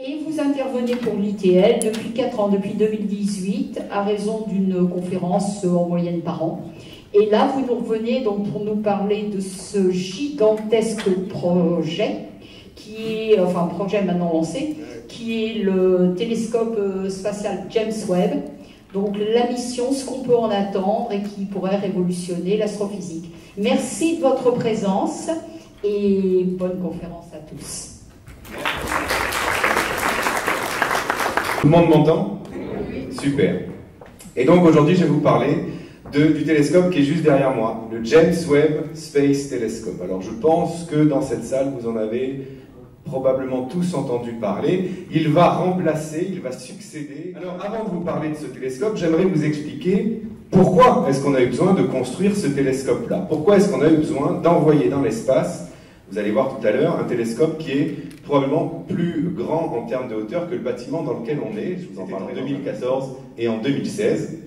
Et vous intervenez pour l'ITL depuis 4 ans, depuis 2018, à raison d'une conférence en moyenne par an. Et là, vous nous revenez donc pour nous parler de ce gigantesque projet, qui est, enfin projet maintenant lancé, qui est le télescope spatial James Webb. Donc la mission, ce qu'on peut en attendre et qui pourrait révolutionner l'astrophysique. Merci de votre présence et bonne conférence à tous. Tout le monde m'entend? Super. Et donc aujourd'hui, je vais vous parler du télescope qui est juste derrière moi, le James Webb Space Telescope. Alors je pense que dans cette salle, vous en avez probablement tous entendu parler. Il va remplacer, il va succéder. Alors avant de vous parler de ce télescope, j'aimerais vous expliquer pourquoi est-ce qu'on a eu besoin de construire ce télescope-là. Pourquoi est-ce qu'on a eu besoin d'envoyer dans l'espace, vous allez voir tout à l'heure, un télescope qui est probablement plus grand en termes de hauteur que le bâtiment dans lequel on est. Je vous en parlerai en 2014 et en 2016.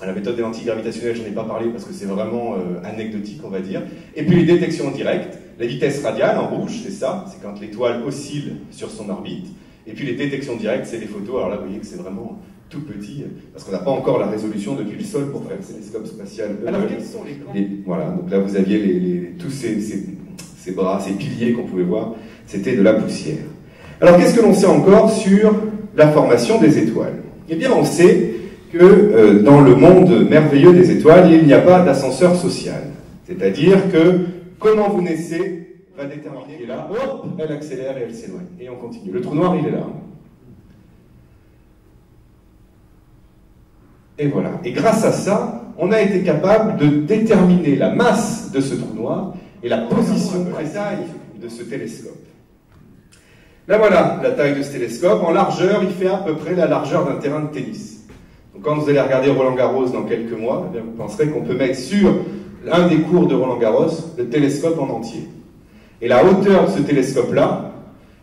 À la méthode des lentilles gravitationnelles, je n'en ai pas parlé parce que c'est vraiment anecdotique, on va dire. Et puis les détections directes, la vitesse radiale en rouge, c'est ça, c'est quand l'étoile oscille sur son orbite. Et puis les détections directes, c'est les photos. Alors là, vous voyez que c'est vraiment tout petit, parce qu'on n'a pas encore la résolution depuis le sol pour faire le télescope spatial. Alors quels sont les... Voilà, donc là vous aviez tous ces bras, ces piliers qu'on pouvait voir, c'était de la poussière. Alors qu'est-ce que l'on sait encore sur la formation des étoiles? Eh bien on sait que dans le monde merveilleux des étoiles, il n'y a pas d'ascenseur social. C'est-à-dire que comment vous naissez va déterminer qu'elle est là, hop, elle accélère et elle s'éloigne. Et on continue. Le trou noir, il est là. Et voilà. Et grâce à ça, on a été capable de déterminer la masse de ce trou noir et la position précise de ce télescope. Là voilà la taille de ce télescope. En largeur, il fait à peu près la largeur d'un terrain de tennis. Donc quand vous allez regarder Roland-Garros dans quelques mois, eh bien, vous penserez qu'on peut mettre sur un des cours de Roland-Garros le télescope en entier. Et la hauteur de ce télescope-là,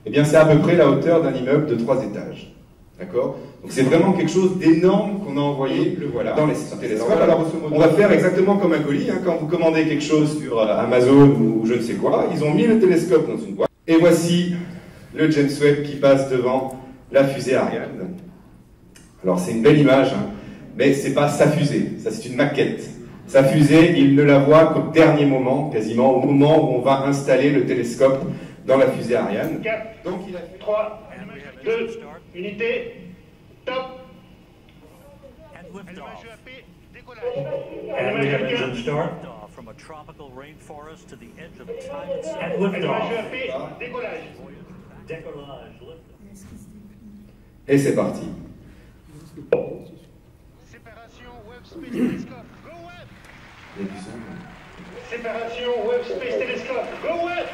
eh bien, c'est à peu près la hauteur d'un immeuble de 3 étages. D'accord? Donc c'est vraiment quelque chose d'énorme qu'on a envoyé dans les télescopes. Alors on va faire exactement comme un colis, hein, quand vous commandez quelque chose sur Amazon ou je ne sais quoi, ils ont mis le télescope dans une boîte. Et voici le James Webb qui passe devant la fusée Ariane. Alors c'est une belle image, hein, mais c'est pas sa fusée, ça c'est une maquette. Sa fusée, il ne la voit qu'au dernier moment, quasiment au moment où on va installer le télescope dans la fusée Ariane. 4, donc il a fait 3, 2, unité, top. And we have a jump start. From a tropical rainforest to the edge of time And liftoff. décollage. Décollage. Et c'est parti. Séparation Webb Space Telescope. Go Webb. Il y a du son. Séparation Webb Space Telescope. Go Webb.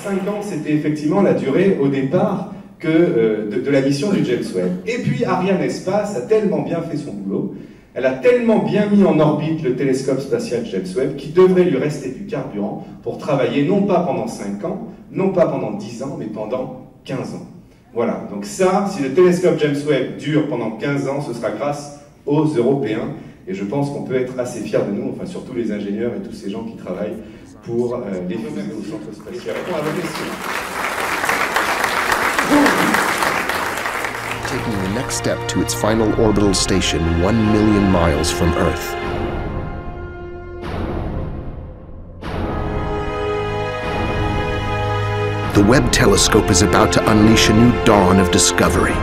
5 ans, c'était effectivement la durée au départ de la mission du James Webb. Et puis Ariane Espace a tellement bien fait son boulot, elle a tellement bien mis en orbite le télescope spatial James Webb qu'il devrait lui rester du carburant pour travailler non pas pendant 5 ans, non pas pendant 10 ans, mais pendant 15 ans. Voilà, donc ça, si le télescope James Webb dure pendant 15 ans, ce sera grâce aux Européens. Et je pense qu'on peut être assez fiers de nous, enfin surtout les ingénieurs et tous ces gens qui travaillent pour les fusées au centre spatial. Répondons à vos questions. Taking the next step to its final orbital station 1 million miles from Earth. The Webb telescope is about to unleash a new dawn of discovery.